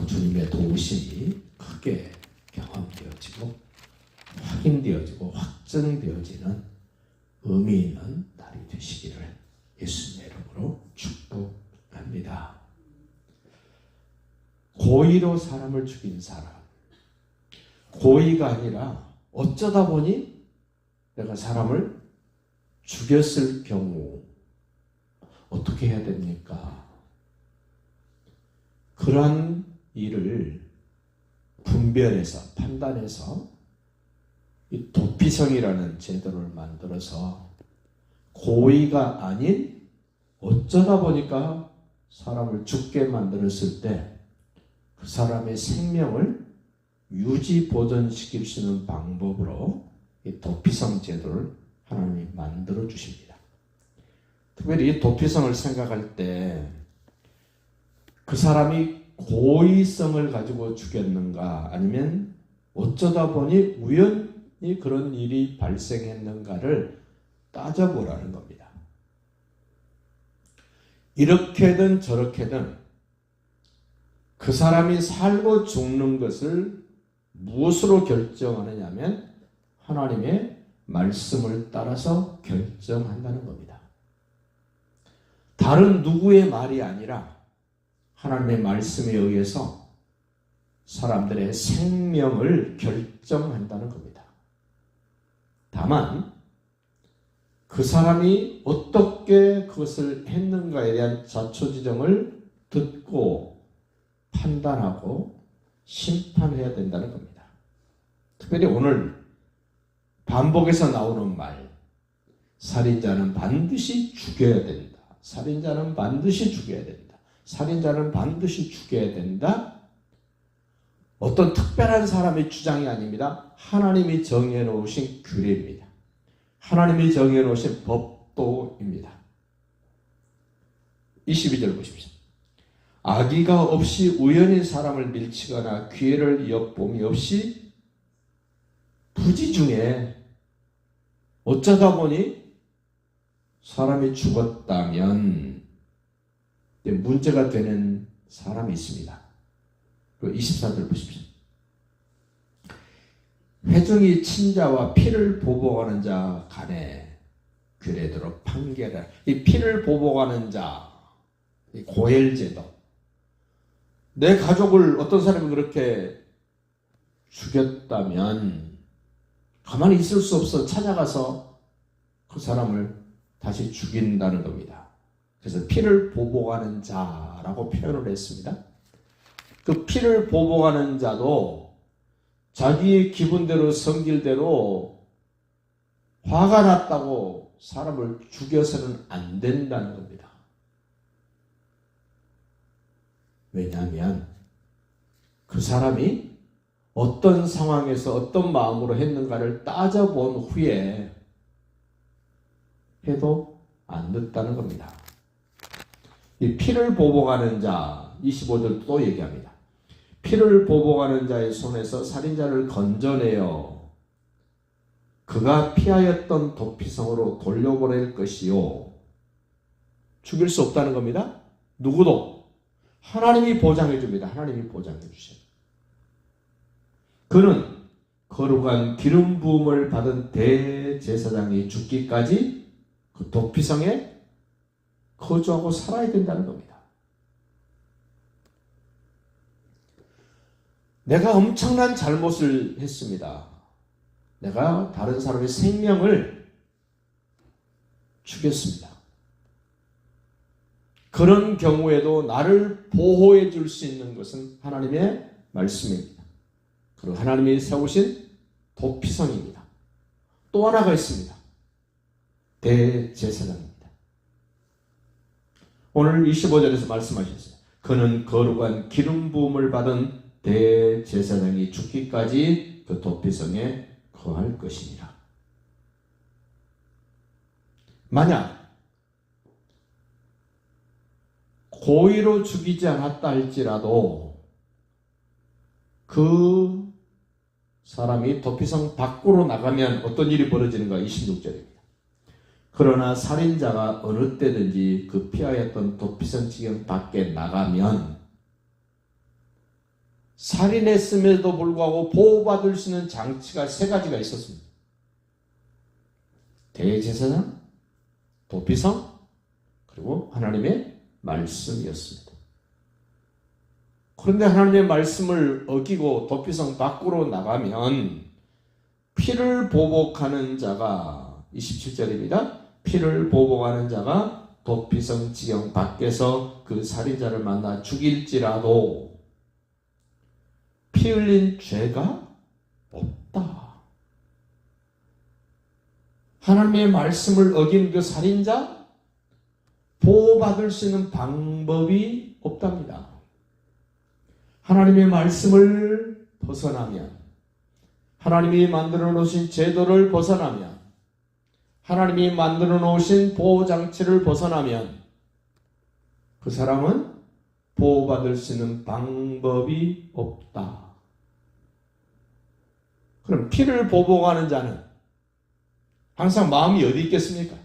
또 주님의 도우심이 크게 경험되어지고 확인되어지고 확증되어지는 의미 있는 날이 되시기를 예수님의 이름으로 축복합니다. 고의로 사람을 죽인 사람, 고의가 아니라 어쩌다 보니 내가 사람을 죽였을 경우 어떻게 해야 됩니까? 그러한 일을 분별해서 판단해서 이 도피성이라는 제도를 만들어서 고의가 아닌 어쩌다 보니까 사람을 죽게 만들었을 때 그 사람의 생명을 유지 보존시킬 수 있는 방법으로 이 도피성 제도를 하나님이 만들어 주십니다. 특별히 이 도피성을 생각할 때 그 사람이 고의성을 가지고 죽였는가 아니면 어쩌다 보니 우연히 그런 일이 발생했는가를 따져보라는 겁니다. 이렇게든 저렇게든 그 사람이 살고 죽는 것을 무엇으로 결정하느냐 하면 하나님의 말씀을 따라서 결정한다는 겁니다. 다른 누구의 말이 아니라 하나님의 말씀에 의해서 사람들의 생명을 결정한다는 겁니다. 다만 그 사람이 어떻게 그것을 했는가에 대한 자초지정을 듣고 판단하고 심판해야 된다는 겁니다. 특별히 오늘 반복해서 나오는 말, 살인자는 반드시 죽여야 된다. 살인자는 반드시 죽여야 된다. 살인자는 반드시 죽여야 된다. 어떤 특별한 사람의 주장이 아닙니다. 하나님이 정해 놓으신 규례입니다. 하나님이 정해 놓으신 법도입니다. 22절 보십시오. 악의가 없이 우연히 사람을 밀치거나 기회를 엿봄이 없이 부지 중에 어쩌다 보니 사람이 죽었다면 문제가 되는 사람이 있습니다. 24절 보십시오. 회중이 친자와 피를 보복하는 자 간에 규례대로 판결하라. 이 피를 보복하는 자, 이 고혈제도. 내 가족을 어떤 사람이 그렇게 죽였다면 가만히 있을 수 없어 찾아가서 그 사람을 다시 죽인다는 겁니다. 그래서 피를 보복하는 자라고 표현을 했습니다. 그 피를 보복하는 자도 자기의 기분대로 성질대로 화가 났다고 사람을 죽여서는 안 된다는 겁니다. 왜냐하면 그 사람이 어떤 상황에서 어떤 마음으로 했는가를 따져본 후에 해도 안 됐다는 겁니다. 이 피를 보복하는 자 25절 또 얘기합니다. 피를 보복하는 자의 손에서 살인자를 건져내어 그가 피하였던 도피성으로 돌려보낼 것이요. 죽일 수 없다는 겁니다. 누구도. 하나님이 보장해 줍니다. 하나님이 보장해 주셔요. 그는 거룩한 기름 부음을 받은 대제사장이 죽기까지 그 도피성에 거주하고 살아야 된다는 겁니다. 내가 엄청난 잘못을 했습니다. 내가 다른 사람의 생명을 죽였습니다. 그런 경우에도 나를 보호해 줄 수 있는 것은 하나님의 말씀입니다. 그리고 하나님이 세우신 도피성입니다. 또 하나가 있습니다. 대제사장입니다. 오늘 25절에서 말씀하셨어요. 그는 거룩한 기름 부음을 받은 대제사장이 죽기까지 그 도피성에 거할 것이니라. 만약 고의로 죽이지 않았다 할지라도 그 사람이 도피성 밖으로 나가면 어떤 일이 벌어지는가? 26절입니다. 그러나 살인자가 어느 때든지 그 피하였던 도피성 지경 밖에 나가면 살인했음에도 불구하고 보호받을 수 있는 장치가 세 가지가 있었습니다. 대제사장, 도피성, 그리고 하나님의 말씀이었습니다. 그런데 하나님의 말씀을 어기고 도피성 밖으로 나가면 피를 보복하는 자가 27절입니다. 피를 보복하는 자가 도피성 지경 밖에서 그 살인자를 만나 죽일지라도 피 흘린 죄가 없다. 하나님의 말씀을 어긴 그 살인자 보호받을 수 있는 방법이 없답니다. 하나님의 말씀을 벗어나면, 하나님이 만들어 놓으신 제도를 벗어나면, 하나님이 만들어 놓으신 보호장치를 벗어나면 그 사람은 보호받을 수 있는 방법이 없다. 그럼 피를 보복하는 자는 항상 마음이 어디 있겠습니까?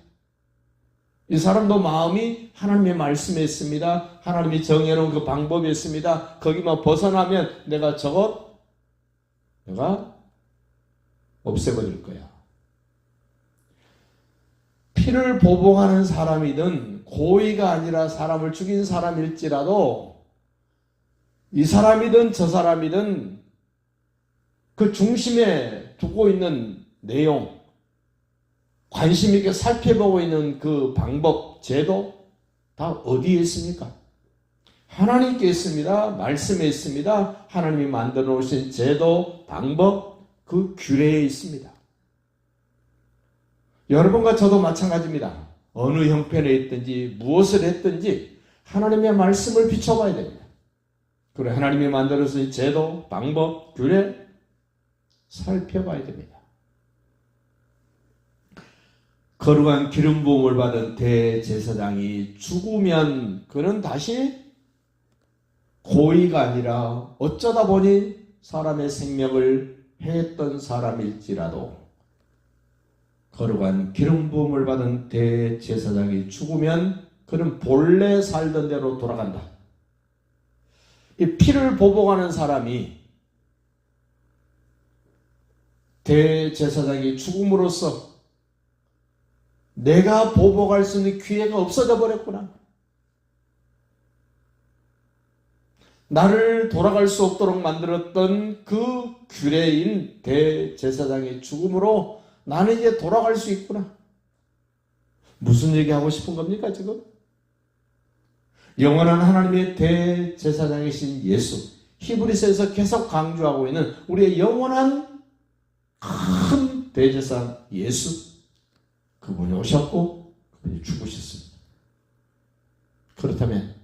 이 사람도 마음이 하나님의 말씀에 있습니다. 하나님이 정해놓은 그 방법이 있습니다. 거기만 벗어나면 내가 없애버릴 거야. 피를 보복하는 사람이든 고의가 아니라 사람을 죽인 사람일지라도 이 사람이든 저 사람이든 그 중심에 두고 있는 내용, 관심 있게 살펴보고 있는 그 방법, 제도 다 어디에 있습니까? 하나님께 있습니다. 말씀에 있습니다. 하나님이 만들어 놓으신 제도, 방법, 그 규례에 있습니다. 여러분과 저도 마찬가지입니다. 어느 형편에 있든지 무엇을 했든지 하나님의 말씀을 비춰봐야 됩니다. 그리고 하나님이 만들어 놓으신 제도, 방법, 규례 살펴봐야 됩니다. 거룩한 기름 부음을 받은 대제사장이 죽으면 그는 다시 고의가 아니라 어쩌다 보니 사람의 생명을 해했던 사람일지라도 거룩한 기름 부음을 받은 대제사장이 죽으면 그는 본래 살던 대로 돌아간다. 이 피를 보복하는 사람이 대제사장이 죽음으로써 내가 보복할 수 있는 기회가 없어져 버렸구나. 나를 돌아갈 수 없도록 만들었던 그 규례인 대제사장의 죽음으로 나는 이제 돌아갈 수 있구나. 무슨 얘기하고 싶은 겁니까 지금? 영원한 하나님의 대제사장이신 예수, 히브리서에서 계속 강조하고 있는 우리의 영원한 큰 대제사장 예수, 그분이 오셨고 그분이 죽으셨습니다. 그렇다면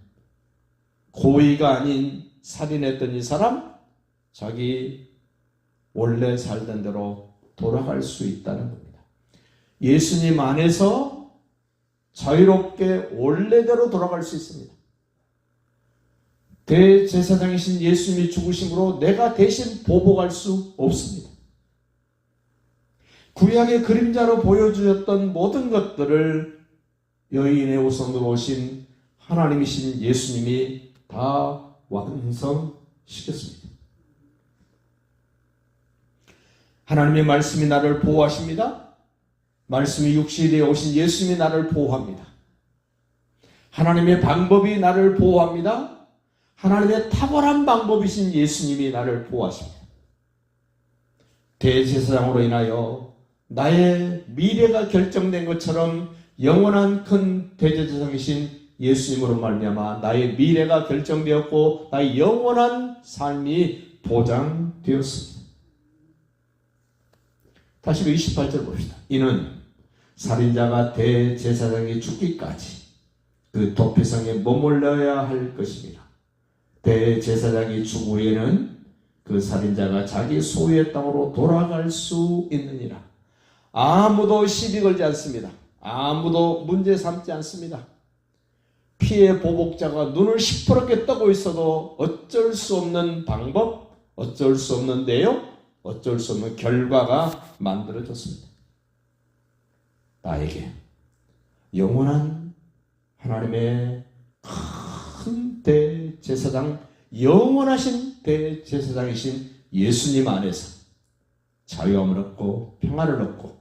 고의가 아닌 살인했던 이 사람, 자기 원래 살던 대로 돌아갈 수 있다는 겁니다. 예수님 안에서 자유롭게 원래대로 돌아갈 수 있습니다. 대제사장이신 예수님이 죽으심으로 내가 대신 보복할 수 없습니다. 구약의 그림자로 보여주셨던 모든 것들을 여인의 우선으로 오신 하나님이신 예수님이 다 완성시켰습니다. 하나님의 말씀이 나를 보호하십니다. 말씀이 육신이 오신 예수님이 나를 보호합니다. 하나님의 방법이 나를 보호합니다. 하나님의 탁월한 방법이신 예수님이 나를 보호하십니다. 대제사장으로 인하여 나의 미래가 결정된 것처럼 영원한 큰 대제사장이신 예수님으로 말미암아 나의 미래가 결정되었고 나의 영원한 삶이 보장되었습니다. 다시 그 28절 봅시다. 이는 살인자가 대제사장이 죽기까지 그 도피성에 머물러야 할 것입니다. 대제사장이 죽은 후에는 그 살인자가 자기 소유의 땅으로 돌아갈 수 있느니라. 아무도 시비 걸지 않습니다. 아무도 문제 삼지 않습니다. 피해 보복자가 눈을 시퍼렇게 뜨고 있어도 어쩔 수 없는 방법, 어쩔 수 없는 내용, 어쩔 수 없는 결과가 만들어졌습니다. 나에게 영원한 하나님의 큰 대제사장 영원하신 대제사장이신 예수님 안에서 자유함을 얻고 평안을 얻고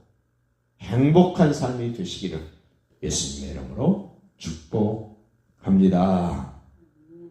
행복한 삶이 되시기를 예수님의 이름으로 축복합니다.